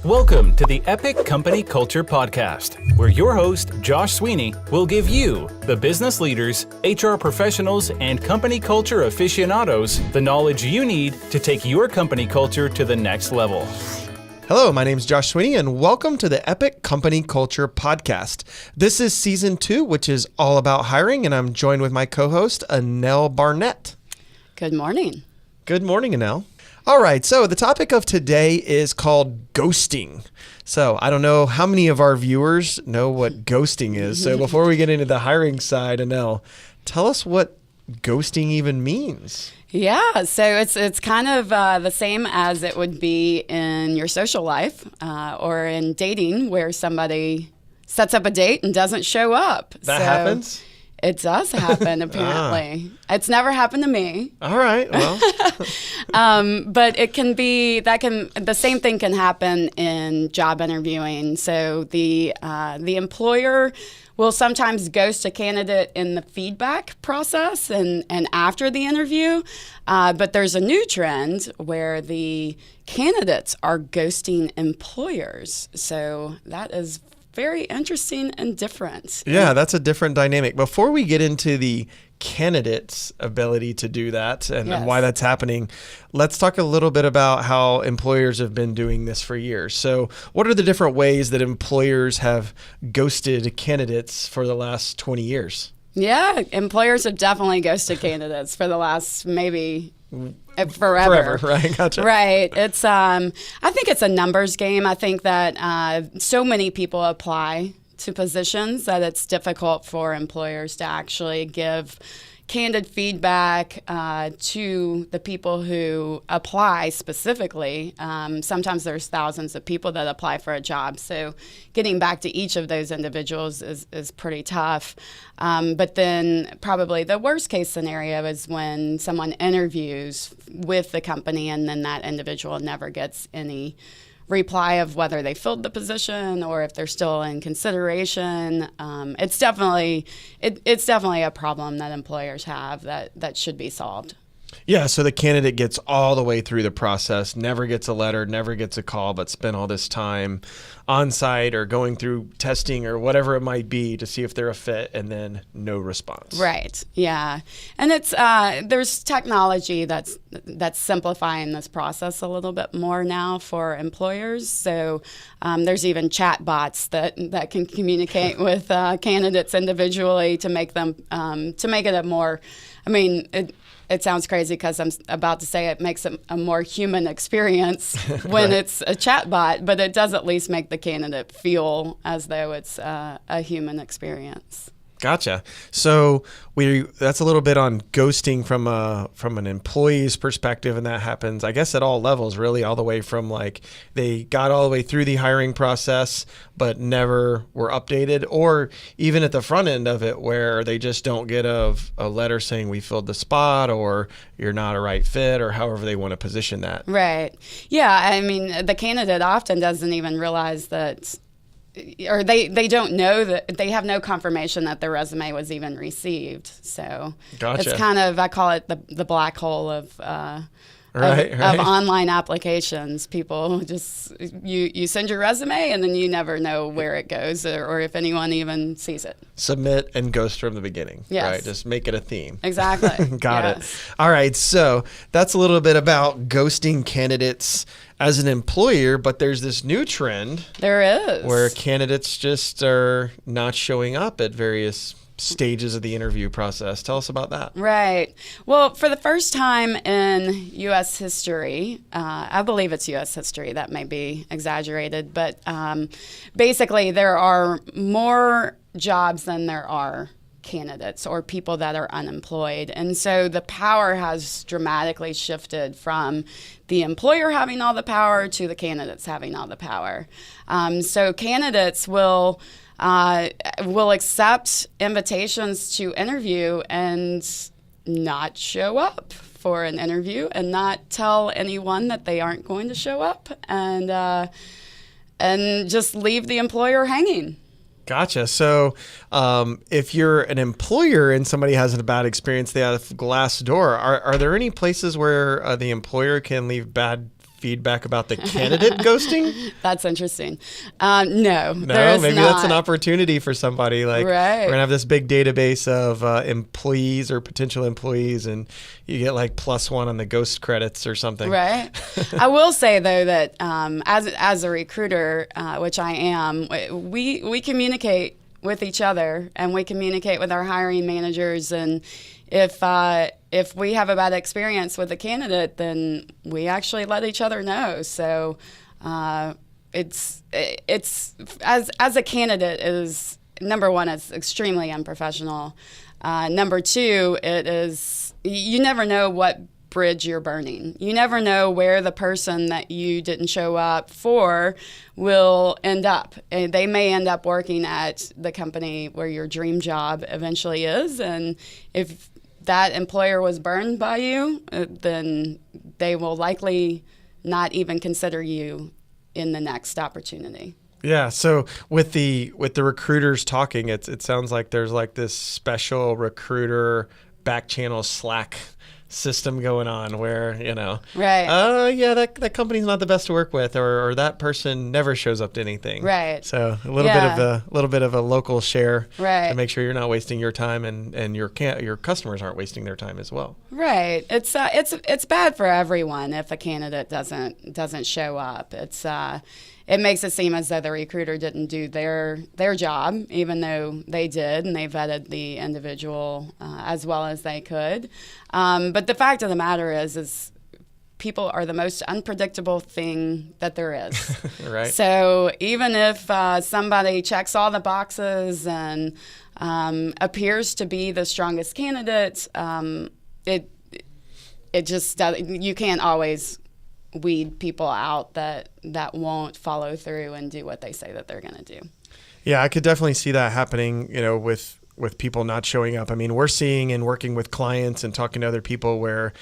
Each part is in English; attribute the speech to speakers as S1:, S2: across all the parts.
S1: Welcome to the Epic Company Culture Podcast, where your host, Josh Sweeney, will give you, the business leaders, HR professionals, and company culture aficionados, the knowledge you need to take your company culture to the next level.
S2: Hello, my name is Josh Sweeney, and welcome to the Epic Company Culture Podcast. This is season 2, which is all about hiring, and I'm joined with my co-host, Annelle Barnett.
S3: Good morning.
S2: Good morning, Annelle. All right, so the topic of today is called ghosting. So I don't know how many of our viewers know what ghosting is. So before we get into the hiring side, Annelle, tell us what ghosting even means.
S3: Yeah, so it's kind of the same as it would be in your social life or in dating, where somebody sets up a date and doesn't show up.
S2: That happens?
S3: It does happen, apparently. It's never happened to me.
S2: All right, well.
S3: But the same thing can happen in job interviewing. So the employer will sometimes ghost a candidate in the feedback process and after the interview. But there's a new trend where the candidates are ghosting employers. So that is very interesting and different.
S2: Yeah, that's a different dynamic. Before we get into the candidate's ability to do that and why that's happening, let's talk a little bit about how employers have been doing this for years. So what are the different ways that employers have ghosted candidates for the last 20 years?
S3: Yeah, employers have definitely ghosted candidates for the last maybe forever,
S2: right? Gotcha.
S3: Right. It's I think it's a numbers game. I think that so many people apply to positions that it's difficult for employers to actually give candid feedback to the people who apply specifically. Sometimes there's thousands of people that apply for a job, so getting back to each of those individuals is pretty tough. But then probably the worst case scenario is when someone interviews with the company and then that individual never gets any reply of whether they filled the position or if they're still in consideration. It's definitely a problem that employers have that should be solved.
S2: Yeah, so the candidate gets all the way through the process, never gets a letter, never gets a call, but spent all this time on site or going through testing or whatever it might be to see if they're a fit, and then no response.
S3: Right. Yeah, and it's there's technology that's simplifying this process a little bit more now for employers. So there's even chat bots that can communicate with candidates individually to make them to make it a more. I mean, it sounds crazy because I'm about to say it makes it a more human experience when
S2: right.
S3: It's a chat bot, but it does at least make the candidate feel as though it's a human experience.
S2: Gotcha. So that's a little bit on ghosting from an employee's perspective, and that happens, I guess, at all levels, really, all the way from like they got all the way through the hiring process but never were updated, or even at the front end of it where they just don't get a letter saying we filled the spot or you're not a right fit, or however they want to position that.
S3: Right. Yeah. I mean, the candidate often doesn't even realize that, or they don't know that, they have no confirmation that their resume was even received. So
S2: Gotcha.
S3: It's kind of, I call it the black hole of
S2: Right.
S3: online applications. People just, you send your resume and then you never know where it goes or if anyone even sees it.
S2: Submit and ghost from the beginning.
S3: Yes.
S2: Right. Just make it a theme.
S3: Exactly.
S2: Got
S3: Yes.
S2: it. All right. So that's a little bit about ghosting candidates as an employer, but there's this new trend.
S3: There is.
S2: Where candidates just are not showing up at various stages of the interview process. Tell us about that.
S3: Right. Well, for the first time in U.S. history, I believe it's U.S. history, that may be exaggerated, but basically there are more jobs than there are candidates or people that are unemployed. And so the power has dramatically shifted from the employer having all the power to the candidates having all the power. So candidates will accept invitations to interview and not show up for an interview and not tell anyone that they aren't going to show up and just leave the employer hanging.
S2: Gotcha. So if you're an employer and somebody has a bad experience, they have Glassdoor. Are there any places where the employer can leave bad feedback about the candidate ghosting?
S3: That's interesting. No,
S2: maybe that's an opportunity for somebody. Like,
S3: right.
S2: We're going to have this big database of employees or potential employees, and you get like +1 on the ghost credits or something.
S3: Right. I will say, though, that as a recruiter, which I am, we communicate with each other, and we communicate with our hiring managers. And if we have a bad experience with a candidate, then we actually let each other know. So it's as a candidate, is number one, it's extremely unprofessional. Number two, it is, you never know what bridge you're burning. You never know where the person that you didn't show up for will end up. They may end up working at the company where your dream job eventually is. And if that employer was burned by you, then they will likely not even consider you in the next opportunity.
S2: Yeah. So with the recruiters talking, it sounds like there's like this special recruiter back channel Slack system going on where,
S3: right.
S2: Yeah, that company's not the best to work with, or that person never shows up to anything.
S3: Right.
S2: So a little bit of a local share,
S3: right,
S2: to make sure you're not wasting your time, and your customers aren't wasting their time as well.
S3: Right. It's bad for everyone if a candidate doesn't show up. It makes it seem as though the recruiter didn't do their job, even though they did, and they vetted the individual as well as they could. But the fact of the matter is people are the most unpredictable thing that there is.
S2: Right.
S3: So even if somebody checks all the boxes and appears to be the strongest candidate, it just you can't always weed people out that won't follow through and do what they say that they're going to do.
S2: Yeah, I could definitely see that happening, with people not showing up. I mean, we're seeing and working with clients and talking to other people where,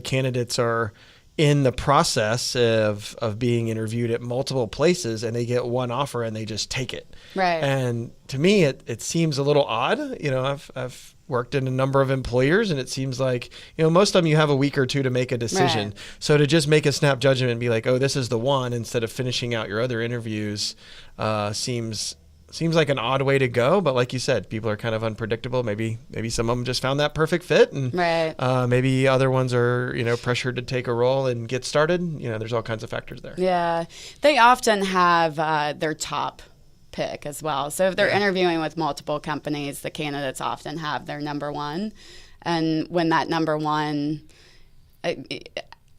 S2: candidates are in the process of being interviewed at multiple places, and they get one offer and they just take it.
S3: Right.
S2: And to me, it seems a little odd. I've worked in a number of employers, and it seems like, most of them you have a week or two to make a decision.
S3: Right.
S2: So to just make a snap judgment and be like, oh, this is the one, instead of finishing out your other interviews, seems like an odd way to go. But like you said, people are kind of unpredictable. Maybe some of them just found that perfect fit, and
S3: right.
S2: Maybe other ones are, pressured to take a role and get started. There's all kinds of factors there.
S3: Yeah. They often have their top pick as well. So if they're interviewing with multiple companies, the candidates often have their number one. And when that number one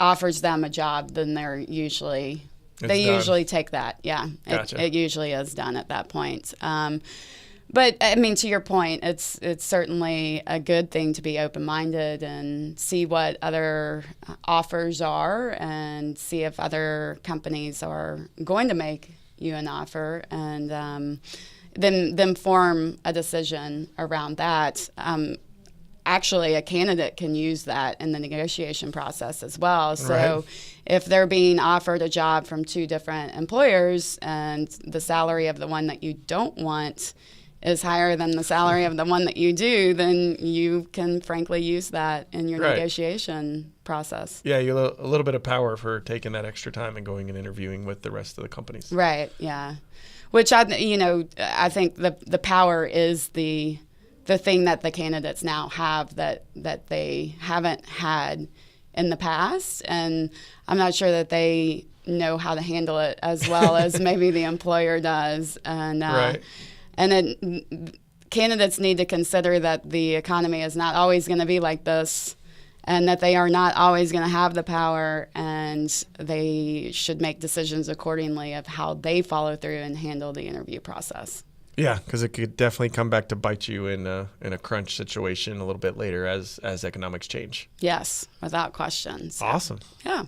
S3: offers them a job, then they usually take that. Yeah.
S2: Gotcha.
S3: It usually is done at that point. But I mean, to your point, it's certainly a good thing to be open-minded and see what other offers are, and see if other companies are going to make you an offer, and then form a decision around that. Actually, a candidate can use that in the negotiation process as well. So
S2: right.
S3: If they're being offered a job from two different employers, and the salary of the one that you don't want is higher than the salary of the one that you do, then you can frankly use that in your
S2: right.
S3: negotiation process.
S2: Yeah, you have a little bit of power for taking that extra time and going and interviewing with the rest of the companies.
S3: Right, yeah. Which, I think the power is the thing that the candidates now have that they haven't had in the past. And I'm not sure that they know how to handle it as well as maybe the employer does. And
S2: right.
S3: And then candidates need to consider that the economy is not always going to be like this, and that they are not always going to have the power, and they should make decisions accordingly of how they follow through and handle the interview process.
S2: Yeah, because it could definitely come back to bite you in a crunch situation a little bit later as economics change.
S3: Yes, without question. So,
S2: awesome.
S3: Yeah.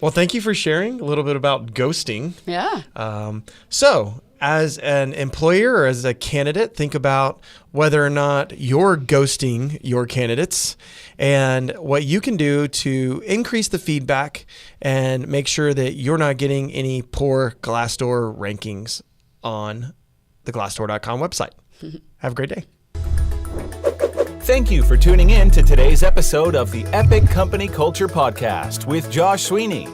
S2: Well, thank you for sharing a little bit about ghosting.
S3: Yeah.
S2: So as an employer or as a candidate, think about whether or not you're ghosting your candidates and what you can do to increase the feedback and make sure that you're not getting any poor Glassdoor rankings on the Glassdoor.com website. Have a great day.
S1: Thank you for tuning in to today's episode of the Epic Company Culture Podcast with Josh Sweeney.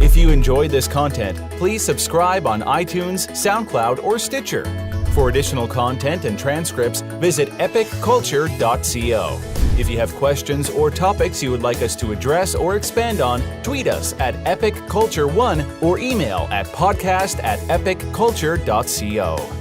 S1: If you enjoyed this content, please subscribe on iTunes, SoundCloud, or Stitcher. For additional content and transcripts, visit epicculture.co. If you have questions or topics you would like us to address or expand on, tweet us at epicculture1 or email at podcast@epicculture.co.